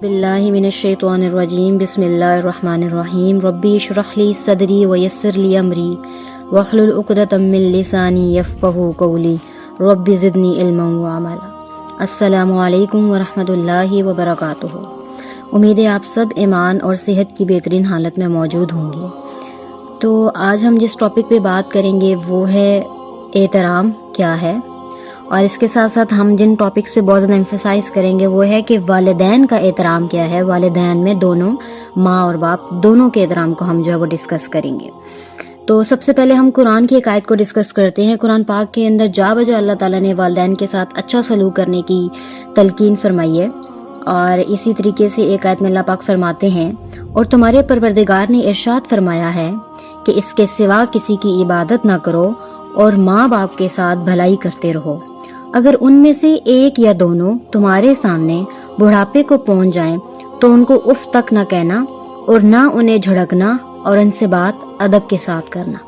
बिल्लाहि मिनश्शैतानिर्रजीम बिस्मिल्लाहिर्रहमानिर्रहीम रब्बि इश्रह ली सदरी वयस्सिर ली अमरी वहलुल उक़दतम मिन लिसानी यफ़क़हू क़ौली रब्बि ज़िदनी इल्मन व अमला। अस्सलामु अलैकुम व रहमतुल्लाहि व बरकातुहू। उम्मीद है आप सब ईमान और सेहत की बेहतरीन हालत में मौजूद होंगे। तो आज हम जिस टॉपिक पे बात करेंगे वो है एहतराम क्या है, और इसके साथ साथ हम जिन टॉपिक्स पे बहुत ज़्यादा एम्फेसाइज़ करेंगे वो है कि वालिदैन का एहतराम क्या है। वालिदैन में दोनों माँ और बाप दोनों के एहतराम को हम जो है वो डिस्कस करेंगे। तो सबसे पहले हम कुरान की एक आयत को डिस्कस करते हैं। कुरान पाक के अंदर जा बजा अल्लाह ताला ने वालिदैन के साथ अच्छा सलूक करने की तलकीन फरमाई है, और इसी तरीके से एक आयत में अल्लाह पाक फरमाते हैं, और तुम्हारे परवरदिगार ने इरशाद फरमाया है कि इसके सिवा किसी की इबादत ना करो और माँ बाप के साथ भलाई करते रहो। अगर उनमें से एक या दोनों तुम्हारे सामने बुढ़ापे को पहुंच जाएं तो उनको उफ तक न कहना और ना उन्हें झड़कना, और उनसे बात अदब के साथ करना।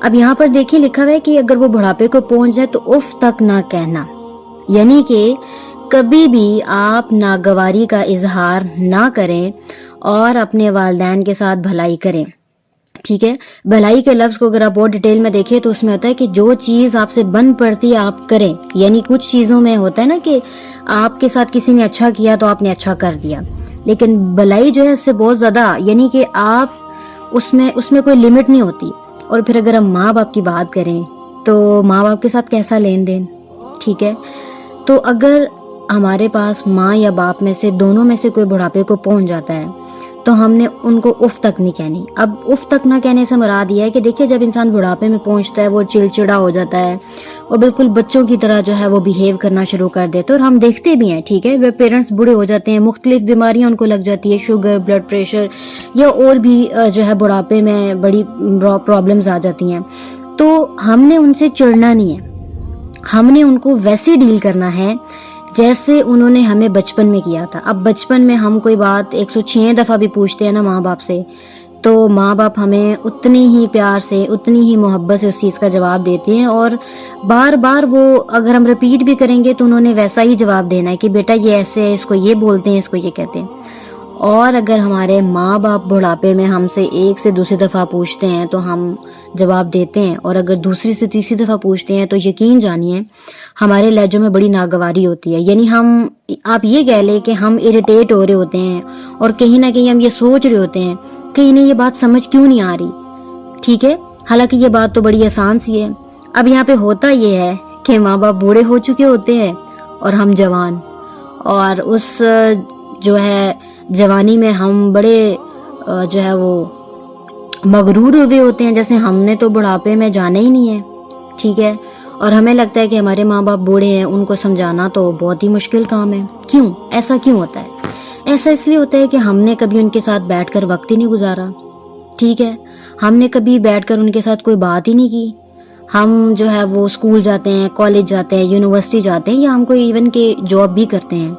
अब यहाँ पर देखिए लिखा हुआ है कि अगर वो बुढ़ापे को पहुंच जाए तो उफ तक ना कहना, यानी कि कभी भी आप नागवारी का इजहार ना करें और अपने वालिदैन के साथ भलाई करें। ठीक है, भलाई के लफ्ज को अगर आप बहुत डिटेल में देखें तो उसमें होता है कि जो चीज आपसे बन पड़ती है आप करें। यानी कुछ चीजों में होता है ना कि आपके साथ किसी ने अच्छा किया तो आपने अच्छा कर दिया, लेकिन भलाई जो है उससे बहुत ज्यादा, यानी कि आप उसमें कोई लिमिट नहीं होती। और फिर अगर हम माँ बाप की बात करें तो माँ बाप के साथ कैसा लेन देन। ठीक है, तो अगर हमारे पास माँ या बाप में से दोनों में से कोई बुढ़ापे को पहुंच जाता है तो हमने उनको उफ तक नहीं कहनी। अब उफ तक ना कहने से मुराद ये है कि देखिए जब इंसान बुढ़ापे में पहुंचता है वो चिड़चिड़ा हो जाता है और बिल्कुल बच्चों की तरह जो है वो बिहेव करना शुरू कर देते हैं, और हम देखते भी हैं। ठीक है, वे पेरेंट्स बूढ़े हो जाते हैं, मुख्तलिफ बीमारियां उनको लग जाती है, शुगर, ब्लड प्रेशर या और भी जो है बुढ़ापे में बड़ी प्रॉब्लम्स आ जाती हैं। तो हमने उनसे चिढ़ना नहीं है, हमने उनको वैसे डील करना है जैसे उन्होंने हमें बचपन में किया था। अब बचपन में हम कोई बात 106 दफ़ा भी पूछते हैं ना माँ बाप से, तो माँ बाप हमें उतनी ही प्यार से, उतनी ही मोहब्बत से उस चीज़ का जवाब देते हैं, और बार बार वो अगर हम रिपीट भी करेंगे तो उन्होंने वैसा ही जवाब देना है कि बेटा ये ऐसे है, इसको ये बोलते हैं, इसको ये कहते हैं। और अगर हमारे माँ बाप बुढ़ापे में हमसे एक से दूसरी दफ़ा पूछते हैं तो हम जवाब देते हैं, और अगर दूसरी से तीसरी दफ़ा पूछते हैं तो यकीन जानिए हमारे लहजों में बड़ी नागवारी होती है। यानी आप ये कह लें कि हम इरिटेट हो रहे होते हैं, और कहीं ना कहीं हम ये सोच रहे होते हैं कि इन्हें ये बात समझ क्यों नहीं आ रही। ठीक है, हालांकि ये बात तो बड़ी आसान सी है। अब यहाँ पे होता ये है कि माँ बाप बूढ़े हो चुके होते हैं और हम जवान, और उस जो है जवानी में हम बड़े जो है वो मगरूर हुए होते हैं, जैसे हमने तो बुढ़ापे में जाना ही नहीं है। ठीक है, और हमें लगता है कि हमारे माँ बाप बूढ़े हैं, उनको समझाना तो बहुत ही मुश्किल काम है। क्यों ऐसा क्यों होता है? ऐसा इसलिए होता है कि हमने कभी उनके साथ बैठकर वक्त ही नहीं गुजारा। ठीक है, हमने कभी बैठकर उनके साथ कोई बात ही नहीं की। हम जो है वो स्कूल जाते हैं, कॉलेज जाते हैं, यूनिवर्सिटी जाते हैं, या हम कोई इवन के जॉब भी करते हैं,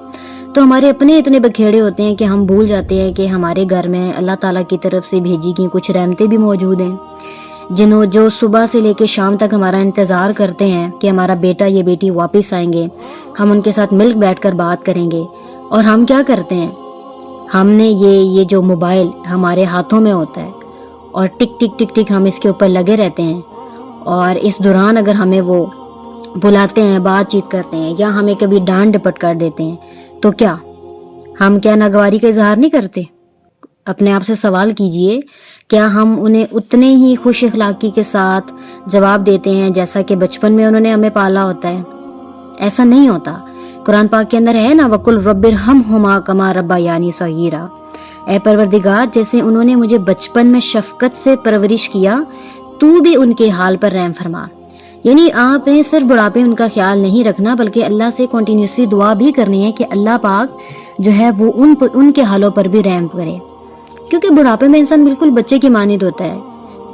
तो हमारे अपने इतने बखेड़े होते हैं कि हम भूल जाते हैं कि हमारे घर में अल्लाह ताला की तरफ से भेजी गई कुछ रहमतें भी मौजूद हैं, जो सुबह से लेकर शाम तक हमारा इंतज़ार करते हैं कि हमारा बेटा या बेटी वापस आएंगे, हम उनके साथ मिल बैठकर बात करेंगे। और हम क्या करते हैं, हमने ये जो मोबाइल हमारे हाथों में होता है और टिक टिक टिक टिक हम इसके ऊपर लगे रहते हैं, और इस दौरान अगर हमें वो बुलाते हैं, बातचीत करते हैं, या हमें कभी डांट डपट कर देते हैं, तो क्या हम नागवारी का इजहार नहीं करते? अपने आप से सवाल कीजिए, क्या हम उन्हें उतने ही खुश इखलाकी के साथ जवाब देते हैं जैसा कि बचपन में उन्होंने हमें पाला होता है? ऐसा नहीं होता। कुरान पाक के अंदर है ना, वकुल रब्बिरहमहुमा कमा रब्बायानी सगीरा, ऐ परवरदिगार जैसे उन्होंने मुझे बचपन में शफकत से परवरिश किया, तू भी उनके हाल पर रहम फरमा। यानी आपने सिर्फ बुढ़ापे में उनका ख्याल नहीं रखना, बल्कि अल्लाह से कंटिन्यूसली दुआ भी करनी है कि अल्लाह पाक जो है वो उनके हालों पर भी रहम करे। क्योंकि बुढ़ापे में इंसान बिल्कुल बच्चे की मानिद होता है,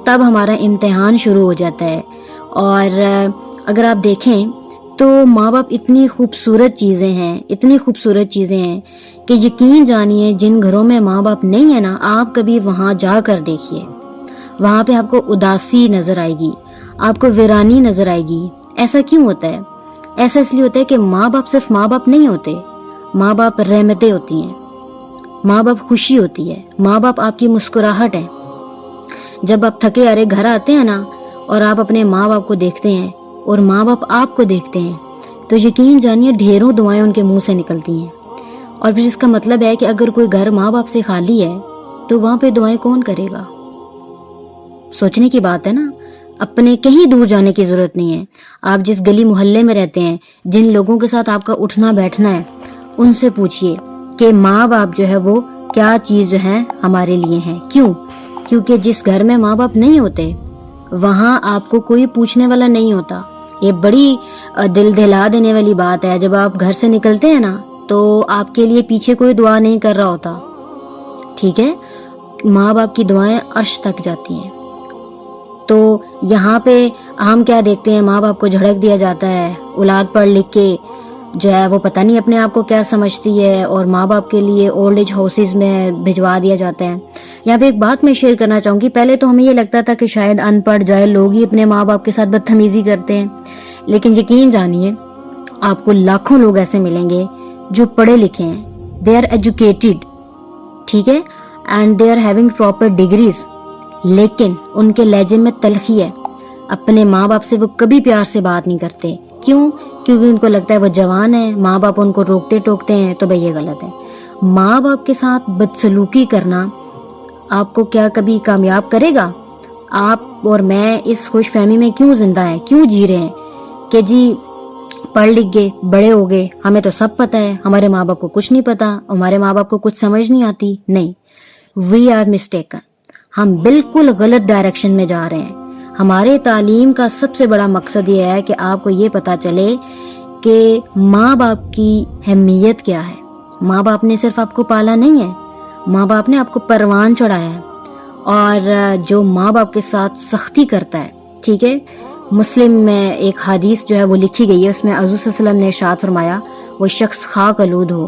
तब हमारा इम्तिहान शुरू हो जाता है। और अगर आप देखें तो माँ बाप इतनी खूबसूरत चीज़ें हैं, इतनी खूबसूरत चीज़ें हैं कि यकीन जानिए जिन घरों में माँ बाप नहीं है ना, आप कभी वहाँ जा कर देखिए, वहाँ पे आपको उदासी नज़र आएगी, आपको वीरानी नजर आएगी। ऐसा क्यों होता है? ऐसा इसलिए होता है कि माँ बाप सिर्फ माँ बाप नहीं होते, माँ बाप रहमतें होती हैं। माँ बाप खुशी होती है, माँ बाप आपकी मुस्कुराहट है। जब आप थके हारे घर आते हैं ना और आप अपने माँ बाप को देखते हैं और माँ बाप आपको देखते हैं, तो यकीन जानिए ढेरों दुआएं उनके मुंह से निकलती हैं। और फिर इसका मतलब है कि अगर कोई घर माँ बाप से खाली है तो वहां पे दुआएं कौन करेगा? सोचने की बात है ना। अपने कहीं दूर जाने की जरूरत नहीं है। आप जिस गली मोहल्ले में रहते हैं, जिन लोगों के साथ आपका उठना बैठना है, उनसे पूछिए कि माँ बाप जो है वो क्या चीज जो है हमारे लिए है। क्यों? क्योंकि जिस घर में माँ बाप नहीं होते वहां आपको कोई पूछने वाला नहीं होता। ये बड़ी दिल दहला देने वाली बात है। जब आप घर से निकलते हैं ना तो आपके लिए पीछे कोई दुआ नहीं कर रहा होता, ठीक है। माँ बाप की दुआएं अर्श तक जाती हैं। तो यहाँ पे हम क्या देखते हैं, माँ बाप को झड़क दिया जाता है। औलाद पढ़ लिख के जो है वो पता नहीं अपने आप को क्या समझती है और माँ बाप के लिए ओल्ड एज हाउसेज में भिजवा दिया जाता है। यहाँ पे एक बात मैं शेयर करना चाहूँगी। पहले तो हमें ये लगता था कि शायद अनपढ़ जाहिल लोग ही अपने माँ बाप के साथ बदतमीजी करते हैं, लेकिन यकीन जानिए आपको लाखों लोग ऐसे मिलेंगे जो पढ़े लिखे हैं, दे आर एजुकेटेड, ठीक है, and they are having proper degrees, लेकिन उनके लहजे में तलखी है। अपने माँ बाप से वो कभी प्यार से बात नहीं करते। क्यों? क्योंकि उनको लगता है वो जवान है, माँ बाप उनको रोकते टोकते हैं, तो भाई ये गलत है। माँ बाप के साथ बदसलूकी करना आपको क्या कभी कामयाब करेगा? आप और मैं इस खुशफहमी में क्यों जिंदा हैं, क्यों जी रहे हैं कि जी पढ़ लिख गए, बड़े हो गए, हमें तो सब पता है, हमारे माँ बाप को कुछ नहीं पता, हमारे माँ बाप को कुछ समझ नहीं आती। नहीं, वी आर मिस्टेकन। हम बिल्कुल गलत डायरेक्शन में जा रहे हैं। हमारे तालीम का सबसे बड़ा मकसद ये है कि आपको ये पता चले कि माँ बाप की अहमियत क्या है। माँ बाप ने सिर्फ आपको पाला नहीं है, माँ बाप ने आपको परवान चढ़ाया है। और जो माँ बाप के साथ सख्ती करता है, ठीक है, मुस्लिम में एक हदीस जो है वो लिखी गई है, उसमें हज़रत सल्लल्लाहु अलैहि वसल्लम ने इरशाद फरमाया, वो शख्स खाक आलूद हो,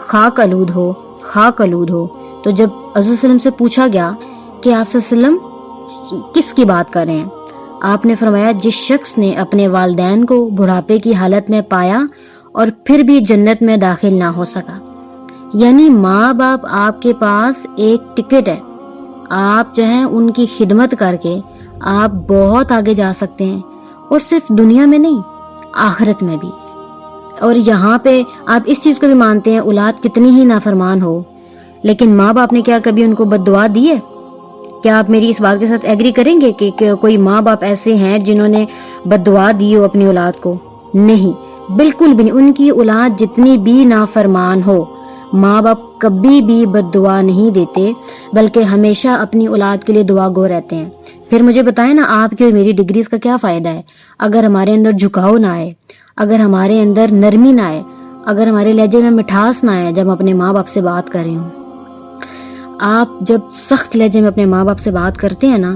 खाक आलूद हो, खाक आलूद हो। तो जब हज़रत सल्लल्लाहु अलैहि वसल्लम से पूछा गया कि आप सल्लल्लाहु अलैहि वसल्लम किसकी बात कर रहे हैं, आपने फरमाया जिस शख्स ने अपने वालिदैन को बुढ़ापे की हालत में पाया और फिर भी जन्नत में दाखिल ना हो सका। यानी माँ बाप आपके पास एक टिकट है। आप जो है उनकी खिदमत करके आप बहुत आगे जा सकते हैं, और सिर्फ दुनिया में नहीं, आखिरत में भी। और यहाँ पे आप इस चीज को भी मानते हैं, औलाद कितनी ही नाफरमान हो, लेकिन माँ बाप ने क्या कभी उनको बद्दुआ दी है? क्या आप मेरी इस बात के साथ एग्री करेंगे कि कोई माँ बाप ऐसे हैं जिन्होंने बद्दुआ दी हो अपनी औलाद को? नहीं, बिल्कुल भी नहीं। उनकी औलाद जितनी भी नाफरमान हो, माँ बाप कभी भी बद्दुआ नहीं देते, बल्कि हमेशा अपनी औलाद के लिए दुआ गो रहते हैं। फिर मुझे बताएं ना, आपकी और मेरी डिग्रीज का क्या फायदा है अगर हमारे अंदर झुकाव ना आए, अगर हमारे अंदर नरमी ना आए, अगर हमारे लहजे में मिठास ना आए जब अपने माँ बाप से बात कर रहे हूँ। आप जब सख्त लहजे में अपने माँ बाप से बात करते हैं ना,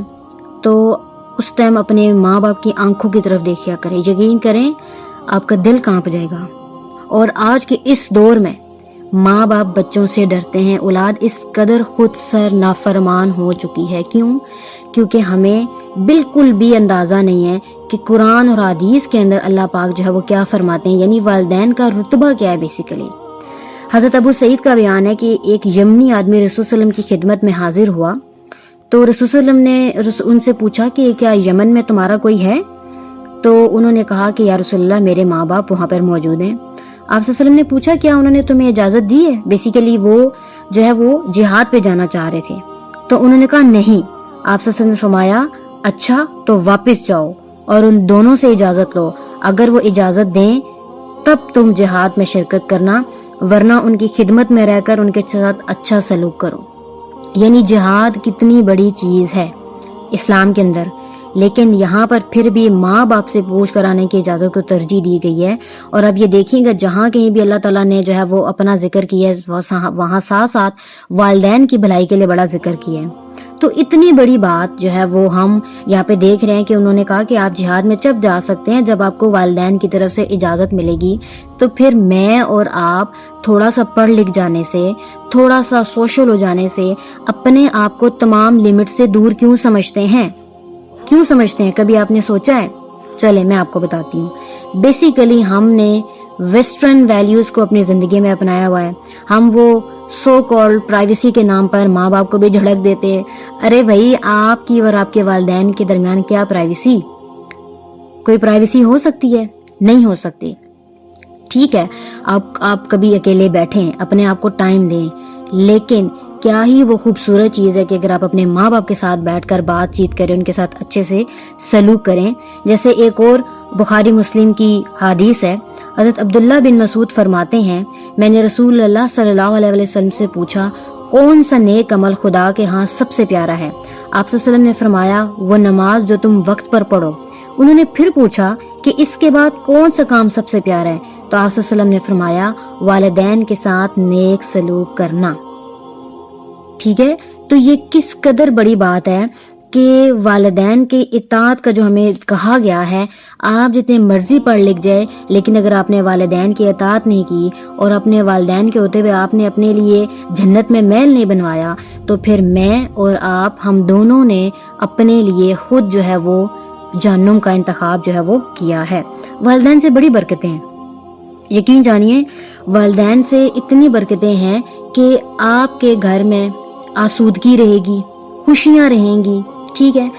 तो उस टाइम अपने माँ बाप की आंखों की तरफ देखिया करें। यकीन करें आपका दिल कांप जाएगा। और आज के इस दौर में माँ बाप बच्चों से डरते हैं। औलाद इस कदर खुद सर नाफरमान हो चुकी है। क्यों? क्योंकि हमें बिल्कुल भी अंदाजा नहीं है कि कुरान और हदीस के अंदर अल्लाह पाक जो है वो क्या फरमाते हैं, यानी वालिदैन का रुतबा क्या है। बेसिकली हजरत अबू सईद का बयान है कि एक यमनी आदमी रसूल सल्लम की खिदमत में हाजिर हुआ, तो रसूल सल्लम ने उनसे पूछा कि क्या यमन में तुम्हारा कोई है? तो उन्होंने कहा कि या रसूलल्लाह, मेरे माँ बाप वहाँ पर मौजूद हैं। आप सल्लम ने पूछा क्या उन्होंने तुम्हें इजाजत दी है? बेसिकली वो जो है वो जिहाद पे जाना चाह रहे थे। तो उन्होंने कहा नहीं। आप सल्लम ने फरमाया अच्छा तो वापस जाओ और उन दोनों से इजाजत लो, अगर वो इजाजत दें तब तुम जिहाद में शिरकत करना, वरना उनकी खिदमत में रहकर उनके साथ अच्छा सलूक करो। यानी जिहाद कितनी बड़ी चीज है इस्लाम के अंदर, लेकिन यहाँ पर फिर भी माँ बाप से पूछ कर आने की इजाजत को तरजीह दी गई है। और अब ये देखिएगा, जहाँ कहीं भी अल्लाह ताला ने जो है वो अपना जिक्र किया है, वहाँ साथ साथ वालिदैन की भलाई के लिए बड़ा जिक्र किया है। तो इतनी बड़ी बात जो है वो हम यहाँ पे देख रहे हैं कि उन्होंने कहा कि आप जिहाद में जब जा सकते हैं जब आपको वालिदैन की तरफ से इजाजत मिलेगी। तो फिर मैं और आप थोड़ा सा पढ़ लिख जाने से, थोड़ा सा सोशल हो जाने से अपने आप को तमाम लिमिट से दूर क्यों समझते हैं? क्यों समझते हैं? कभी आपने सोचा है? चले मैं आपको बताती हूँ। बेसिकली हमने वेस्टर्न वैल्यूज को अपनी जिंदगी में अपनाया हुआ है। हम वो सो कॉल्ड प्राइवेसी के नाम पर माँ बाप को भी झड़क देते हैं। अरे भाई, आपकी और आपके वालिदैन के दरमियान क्या प्राइवेसी? कोई प्राइवेसी हो सकती है? नहीं हो सकती। ठीक है, आप कभी अकेले बैठें, अपने आप को टाइम दें, लेकिन क्या ही वो खूबसूरत चीज़ है कि अगर आप अपने माँ बाप के साथ बैठकर बातचीत करें, उनके साथ अच्छे से सलूक करें। जैसे एक और बुखारी मुस्लिम की हदीस है, हज़रत अब्दुल्ला बिन मसूद फरमाते हैं, मैंने रसूलुल्लाह सल्लल्लाहु अलैहि वसल्लम से पूछा, कौन सा नेक अमल खुदा के यहाँ सबसे प्यारा है? आप सल्लल्लाहु अलैहि वसल्लम ने फरमाया, वो नमाज जो तुम वक्त पर पढ़ो। उन्होंने फिर पूछा कि इसके बाद कौन सा काम सबसे प्यारा है? तो आप सल्लल्लाहु अलैहि वसल्लम ने फरमाया, वालिदैन के साथ नेक सलूक करना। ठीक है, तो ये किस कदर बड़ी बात है कि वालिदैन के इताअत का जो हमें कहा गया है, आप जितने मर्जी पढ़ लिख जाए, लेकिन अगर आपने वालिदैन की इताअत नहीं की और अपने वालिदैन के होते हुए आपने अपने लिए जन्नत में महल नहीं बनवाया, तो फिर मैं और आप, हम दोनों ने अपने लिए खुद जो है वो जहन्नुम का इंतखाब जो है वो किया है। वालिदैन से बड़ी बरकतें हैं, यकीन जानिए, वालिदैन से इतनी बरकतें हैं कि आपके घर में आसूदगी रहेगी, खुशियां रहेंगी। ठीक है,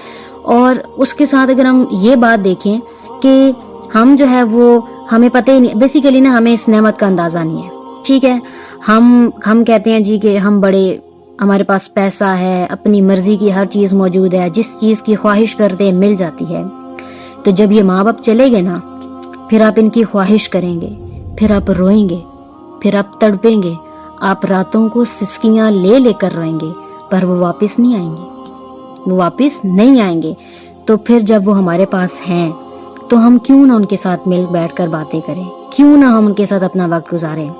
और उसके साथ अगर हम ये बात देखें कि हम जो है वो, हमें पता ही नहीं, बेसिकली ना हमें इस नेमत का अंदाजा नहीं है। ठीक है, हम कहते हैं जी कि हम बड़े, हमारे पास पैसा है, अपनी मर्जी की हर चीज मौजूद है, जिस चीज की ख्वाहिश करते हैं मिल जाती है। तो जब ये माँ बाप चले गए ना, फिर आप इनकी ख्वाहिश करेंगे, फिर आप रोएंगे, फिर आप तड़पेंगे, आप रातों को सिसकियां ले लेकर रोएंगे, पर वो वापस नहीं आएंगे, वो वापस नहीं आएंगे। तो फिर जब वो हमारे पास हैं, तो हम क्यों ना उनके साथ मिल बैठ कर बातें करें, क्यों ना हम उनके साथ अपना वक्त गुजारें।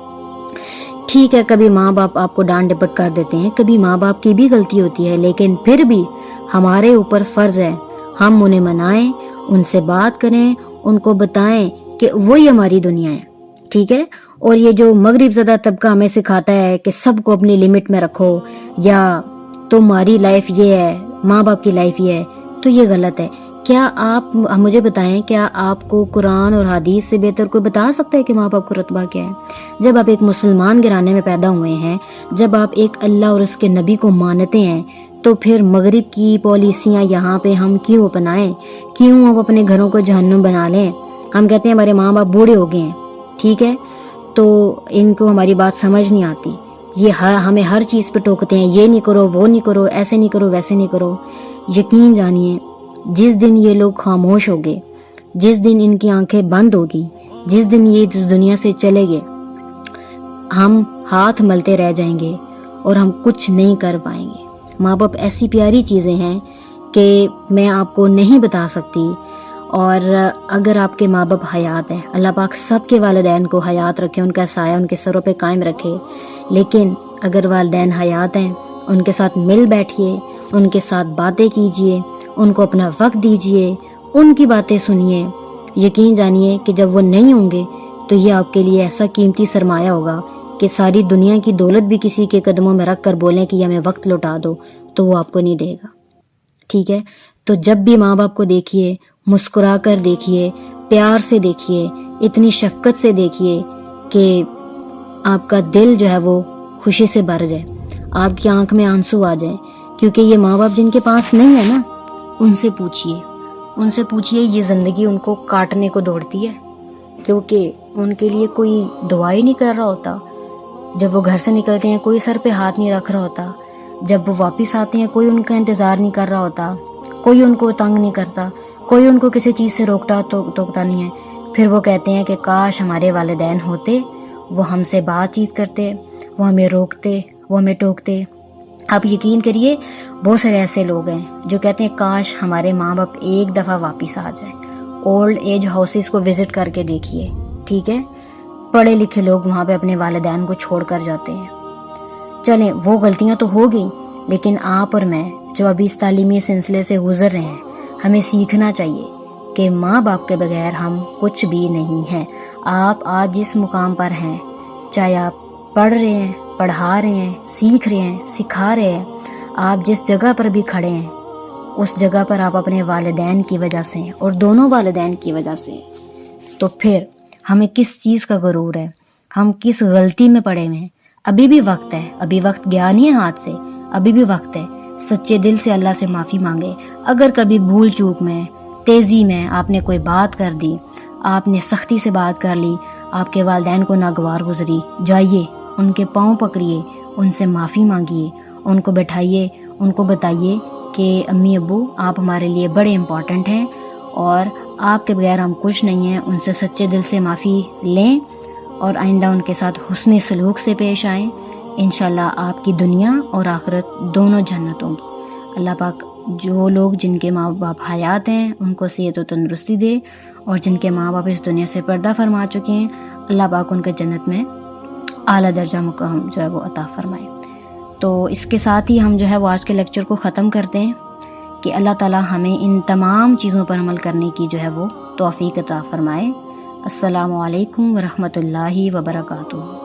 ठीक है, कभी माँ बाप आपको डांट डपट कर देते हैं, कभी माँ बाप की भी गलती होती है, लेकिन फिर भी हमारे ऊपर फर्ज है हम उन्हें मनाएं, उनसे बात करें, उनको बताएं कि वही हमारी दुनिया है। ठीक है, और ये जो मगरिब ज़दा तबका हमें सिखाता है कि सबको अपनी लिमिट में रखो, या तुम्हारी लाइफ ये है, माँ बाप की लाइफ ये है, तो ये गलत है। क्या आप मुझे बताएं, क्या आपको कुरान और हदीस से बेहतर कोई बता सकता है कि माँ बाप का रुतबा क्या है? जब आप एक मुसलमान घराने में पैदा हुए हैं, जब आप एक अल्लाह और उसके नबी को मानते हैं, तो फिर मगरिब की पॉलिसियाँ यहाँ पे हम क्यों अपनाएं? क्यों हम अपने घरों को जहन्नुम बना लें? हम कहते हैं हमारे माँ बाप बूढ़े हो गए हैं, ठीक है, तो इनको हमारी बात समझ नहीं आती, ये हमें हर चीज़ पे टोकते हैं, ये नहीं करो, वो नहीं करो, ऐसे नहीं करो, वैसे नहीं करो। यकीन जानिए, जिस दिन ये लोग खामोश हो गए, जिस दिन इनकी आंखें बंद होगी, जिस दिन ये इस दुनिया से चले गए, हम हाथ मलते रह जाएंगे और हम कुछ नहीं कर पाएंगे। माँ बाप ऐसी प्यारी चीज़ें हैं कि मैं आपको नहीं बता सकती। और अगर आपके माँ बाप हयात हैं, अल्लाह पाक सबके वालिदैन को हयात रखे, उनका साया उनके सरों पे कायम रखे। लेकिन अगर वालिदैन हयात हैं, उनके साथ मिल बैठिए, उनके साथ बातें कीजिए, उनको अपना वक्त दीजिए, उनकी बातें सुनिए। यकीन जानिए कि जब वो नहीं होंगे तो ये आपके लिए ऐसा कीमती सरमाया होगा कि सारी दुनिया की दौलत भी किसी के कदमों में रख कर बोलें कि हमें वक्त लौटा दो, तो वो आपको नहीं देगा। ठीक है, तो जब भी माँ बाप को देखिए, मुस्कुरा कर देखिए, प्यार से देखिए, इतनी शफकत से देखिए कि आपका दिल जो है वो खुशी से भर जाए, आपकी आंख में आंसू आ जाए। क्योंकि ये माँ बाप जिनके पास नहीं है ना, उनसे पूछिए ये ज़िंदगी उनको काटने को दौड़ती है, क्योंकि उनके लिए कोई दुआ ही नहीं कर रहा होता। जब वो घर से निकलते हैं कोई सर पे हाथ नहीं रख रहा होता, जब वो वापस आते हैं कोई उनका इंतज़ार नहीं कर रहा होता, कोई उनको तंग नहीं करता, कोई उनको किसी चीज़ से टोकता नहीं है। फिर वो कहते हैं कि काश हमारे वालिदैन होते, वो हमसे बातचीत करते, वो हमें रोकते, वो हमें टोकते। आप यकीन करिए, बहुत सारे ऐसे लोग हैं जो कहते हैं काश हमारे माँ बाप एक दफ़ा वापस आ जाए। ओल्ड एज हाउसेस को विज़िट करके देखिए, ठीक है, पढ़े लिखे लोग वहाँ पे अपने वालिदैन को छोड़ कर जाते हैं। चलें, वो गलतियाँ तो हो गई, लेकिन आप और मैं जो अभी इस तालीमी सिलसिले से गुजर रहे हैं, हमें सीखना चाहिए कि माँ बाप के बगैर हम कुछ भी नहीं हैं। आप आज जिस मुकाम पर हैं, चाहे आप पढ़ रहे हैं, पढ़ा रहे हैं, सीख रहे हैं, सिखा रहे हैं, आप जिस जगह पर भी खड़े हैं, उस जगह पर आप अपने वालिदैन की वजह से हैं, और दोनों वालिदैन की वजह से। तो फिर हमें किस चीज़ का गुरूर है? हम किस गलती में पड़े हुए हैं? ابھی بھی وقت ہے، ابھی وقت گیا نہیں ہے ہاتھ سے، ابھی بھی وقت ہے. سچے دل سے اللہ سے معافی مانگے. اگر کبھی بھول چوک میں، تیزی میں آپ نے کوئی بات کر دی، آپ نے سختی سے بات کر لی، آپ کے والدین کو ناگوار گزری، جائیے ان کے پاؤں پکڑیے، ان سے معافی مانگیے، ان کو بٹھائیے، ان کو بتائیے کہ امی ابو آپ ہمارے لیے بڑے امپورٹنٹ ہیں اور آپ کے بغیر ہم کچھ نہیں ہیں. ان سے سچے دل سے معافی لیں اور آئندہ ان کے ساتھ حسن سلوک سے پیش آئیں. انشاءاللہ آپ کی دنیا اور آخرت دونوں جنت ہوں گی. اللہ پاک جو لوگ جن کے ماں باپ حیات ہیں ان کو صحت و تندرستی دے، اور جن کے ماں باپ اس دنیا سے پردہ فرما چکے ہیں اللہ پاک ان کے جنت میں اعلیٰ درجہ مقام جو ہے وہ عطا فرمائے. تو اس کے ساتھ ہی ہم جو ہے وہ آج کے لیکچر کو ختم کرتے ہیں کہ اللہ تعالی ہمیں ان تمام چیزوں پر عمل کرنے کی جو ہے وہ توفیق عطا فرمائے. السلام علیکم ورحمۃ اللہ وبرکاتہ.